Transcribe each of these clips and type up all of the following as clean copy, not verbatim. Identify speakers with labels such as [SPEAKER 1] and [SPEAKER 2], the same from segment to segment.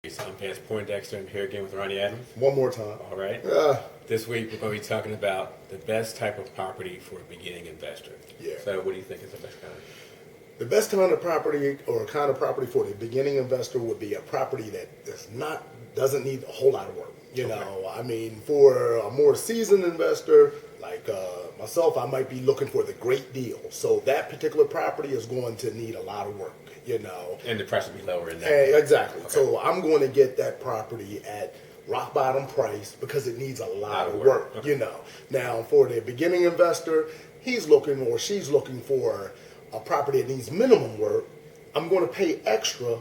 [SPEAKER 1] I'm Vance Poindexter. I'm here again with Ronnie Adams.
[SPEAKER 2] One more time.
[SPEAKER 1] All right. This week we're going to be talking about the best type of property for a beginning investor.
[SPEAKER 2] Yeah.
[SPEAKER 1] So what do you think is the best kind?
[SPEAKER 2] The best kind of property or kind of property for the beginning investor would be a property that doesn't need a whole lot of work. You know, I mean, for a more seasoned investor like myself, I might be looking for the great deal. So that particular property is going to need a lot of work. You know,
[SPEAKER 1] And the price would be lower in that.
[SPEAKER 2] Exactly.
[SPEAKER 1] Okay.
[SPEAKER 2] So I'm going to get that property at rock bottom price because it needs a lot of work.
[SPEAKER 1] Okay.
[SPEAKER 2] You know, now for the beginning investor, he's looking or she's looking for a property that needs minimum work. I'm going to pay extra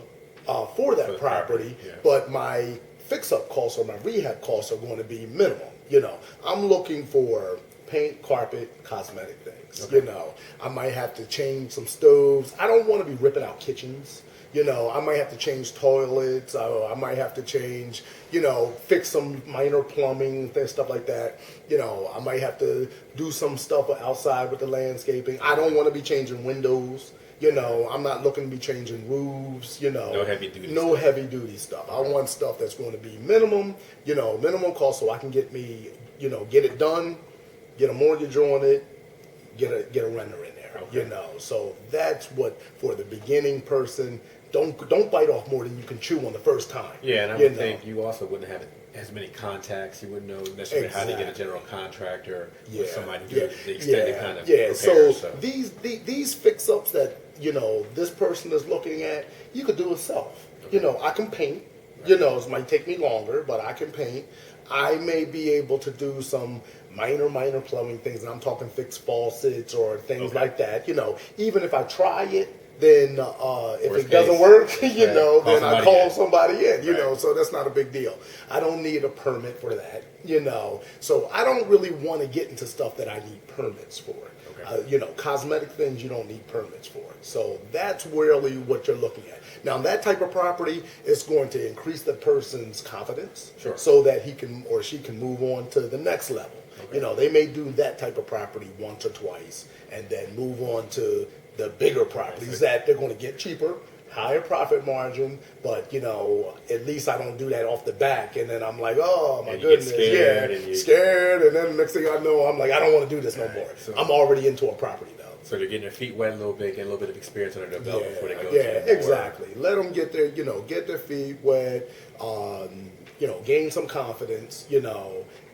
[SPEAKER 2] for that property,
[SPEAKER 1] yeah.
[SPEAKER 2] but my fix-up costs or my rehab costs are going to be minimal. You know, I'm looking for paint, carpet, cosmetic things.
[SPEAKER 1] Okay.
[SPEAKER 2] You know, I might have to change some stoves. I don't want to be ripping out kitchens. You know, I might have to change toilets. I might have to change, fix some minor plumbing, stuff like that. You know, I might have to do some stuff outside with the landscaping. I don't want to be changing windows. You know, I'm not looking to be changing roofs,
[SPEAKER 1] No heavy duty
[SPEAKER 2] No
[SPEAKER 1] stuff.
[SPEAKER 2] heavy duty stuff. I want stuff that's going to be minimum cost so I can get it done, get a mortgage on it, get a renter in there.
[SPEAKER 1] Okay.
[SPEAKER 2] So that's what for the beginning person. Don't bite off more than you can chew on the first time.
[SPEAKER 1] Yeah, and I would think you also wouldn't have as many contacts. You wouldn't know necessarily how to get a general contractor with somebody who the extended kind of repair.
[SPEAKER 2] So these fix-ups that this person is looking at, you could do it self.
[SPEAKER 1] Okay.
[SPEAKER 2] I can paint. Right. It might take me longer, but I can paint. I may be able to do some minor plumbing things, and I'm talking fix faucets or things like that. Even if I try it, then if it doesn't work, then I call somebody in. So that's not a big deal. I don't need a permit for that. So I don't really want to get into stuff that I need permits for.
[SPEAKER 1] Okay.
[SPEAKER 2] Cosmetic things you don't need permits for. So that's really what you're looking at. Now, that type of property is going to increase the person's confidence, so that he can or she can move on to the next level. Okay. They may do that type of property once or twice, and then move on to the bigger properties that they're going to get cheaper, higher profit margin, but at least I don't do that off the back, and then I'm like, oh my goodness, scared, and then the next thing I know, I'm like, I don't want to do this no more. So I'm already into a property now.
[SPEAKER 1] So they're getting their feet wet a little bit, getting a little bit of experience under their belt before they go.
[SPEAKER 2] Exactly. Let them get their feet wet, gain some confidence,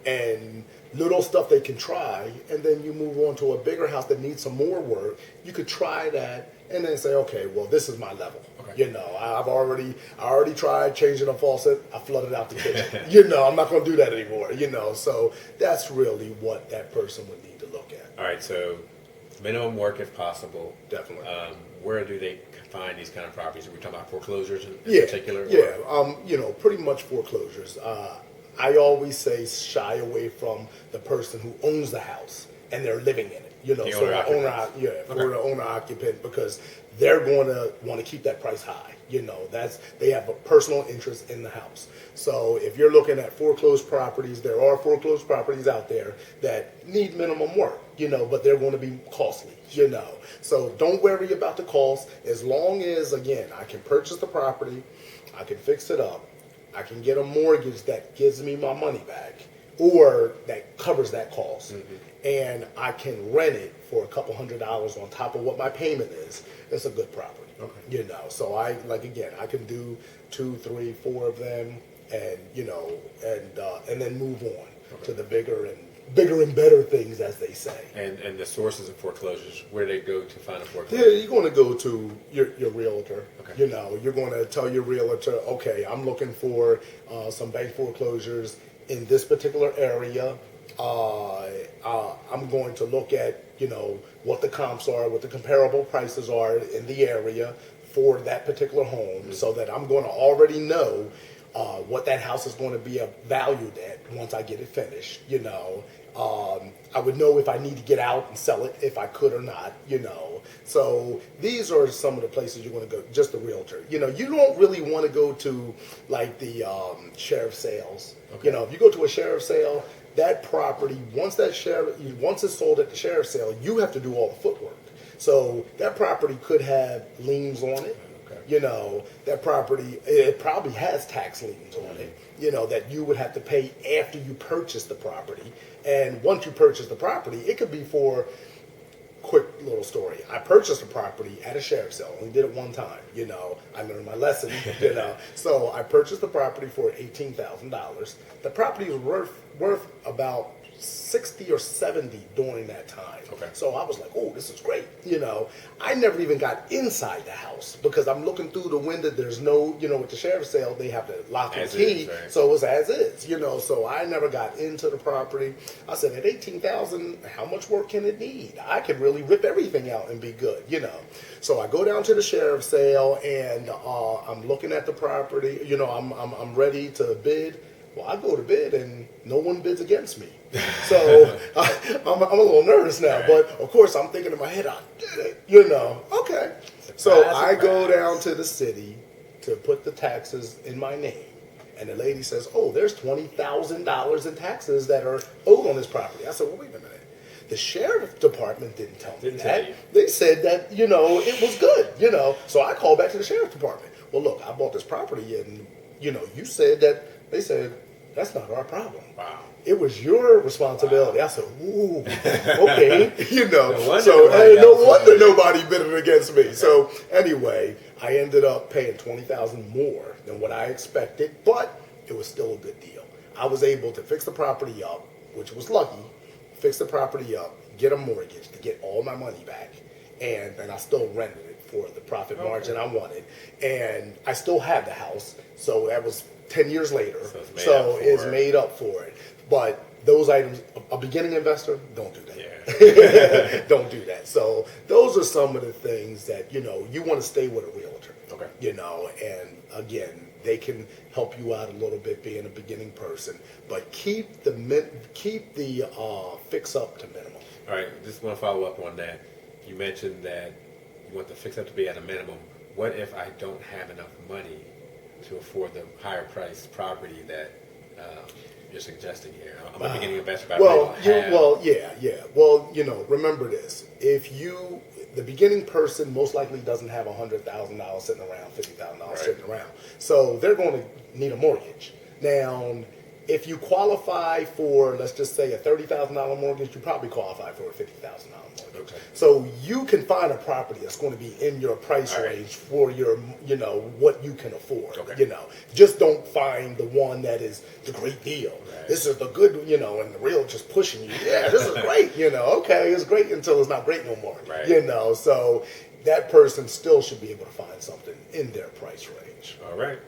[SPEAKER 2] and little stuff they can try, and then you move on to a bigger house that needs some more work. You could try that and then say, okay, well, this is my level. Okay. I already tried changing a faucet. I flooded out the kitchen. I'm not going to do that anymore. So that's really what that person would need to look at.
[SPEAKER 1] All right, so minimum work if possible.
[SPEAKER 2] Definitely.
[SPEAKER 1] Where do they find these kind of properties? Are we talking about foreclosures in particular?
[SPEAKER 2] Yeah, pretty much foreclosures. I always say shy away from the person who owns the house and they're living in it. The owner occupant, because they're going to want to keep that price high. They have a personal interest in the house. So if you're looking at foreclosed properties, there are foreclosed properties out there that need minimum work, but they're going to be costly, So don't worry about the cost as long as, again, I can purchase the property, I can fix it up, I can get a mortgage that gives me my money back or that covers that cost. Mm-hmm. And I can rent it for a couple $100 on top of what my payment is. It's a good property. Okay. So I can do 2, 3, 4 of them and and then move on to the bigger and better things, as they say.
[SPEAKER 1] And the sources of foreclosures, where do they go to find a foreclosure?
[SPEAKER 2] Yeah, you're going to go to your realtor. Okay. You're going to tell your realtor, okay, I'm looking for some bank foreclosures in this particular area. I'm going to look at, what the comps are, what the comparable prices are in the area for that particular home, mm-hmm. so that I'm going to already know what that house is going to be valued at once I get it finished. I would know if I need to get out and sell it, if I could or not, So these are some of the places you're going to go, just the realtor. You don't really want to go to like the sheriff sales. Okay. If you go to a sheriff sale, that property, once it's sold at the sheriff sale, you have to do all the footwork. So that property could have liens on it. Okay. that property, it probably has tax liens on it, that you would have to pay after you purchase the property. And once you purchase the property, it could be for, quick little story. I purchased a property at a sheriff's sale. Only did it one time. I learned my lesson. So I purchased the property for $18,000. The property was worth about 60 or 70 during that time.
[SPEAKER 1] Okay.
[SPEAKER 2] So I was like, oh, this is great. I never even got inside the house because I'm looking through the window. There's no, with the sheriff's sale, they have the lock and key.
[SPEAKER 1] Right.
[SPEAKER 2] So it was as is, so I never got into the property. I said, at $18,000, how much work can it need? I could really rip everything out and be good, So I go down to the sheriff's sale and I'm looking at the property. I'm ready to bid. Well, I go to bid and no one bids against me. So I'm a little nervous now, but of course I'm thinking in my head, I did it, okay. So I go down to the city to put the taxes in my name. And the lady says, oh, there's $20,000 in taxes that are owed on this property. I said, well, wait a minute. The sheriff's department didn't tell me that. They said that, it was good, So I called back to the sheriff's department. Well, look, I bought this property and, you said that. They said, that's not our problem.
[SPEAKER 1] Wow.
[SPEAKER 2] It was your responsibility. Wow. I said, ooh, okay.
[SPEAKER 1] No
[SPEAKER 2] wonder nobody bidded against me. So anyway, I ended up paying $20,000 more than what I expected, but it was still a good deal. I was able to fix the property up, which was lucky, fix the property up, get a mortgage to get all my money back, and I still rented it for the profit margin I wanted. And I still have the house, so that was 10 years later, so it's made up for it. But those items, a beginning investor, don't do that. Yeah. Don't do that. So those are some of the things that, you want to stay with a realtor.
[SPEAKER 1] Okay.
[SPEAKER 2] And again, they can help you out a little bit being a beginning person, but keep the fix up to minimum.
[SPEAKER 1] All right, just want to follow up on that. You mentioned that you want the fix up to be at a minimum. What if I don't have enough money to afford the higher priced property that you're suggesting here? I'm a beginning investor.
[SPEAKER 2] Remember this: the beginning person most likely doesn't have $100,000 sitting around, $50,000 sitting around, so they're going to need a mortgage. Now, if you qualify for, let's just say, a $30,000 mortgage, you probably qualify for a $50,000 mortgage. Okay. So you can find a property that's going to be in your price range for your, what you can afford. Okay. Just don't find the one that is the great deal. Right. This is the good, and the real just pushing you. Yeah, this is great. Okay, it's great until it's not great no more. Right. So that person still should be able to find something in their price range.
[SPEAKER 1] All right.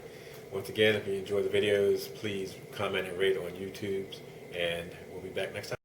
[SPEAKER 1] Once again, if you enjoy the videos, please comment and rate on YouTube, and we'll be back next time.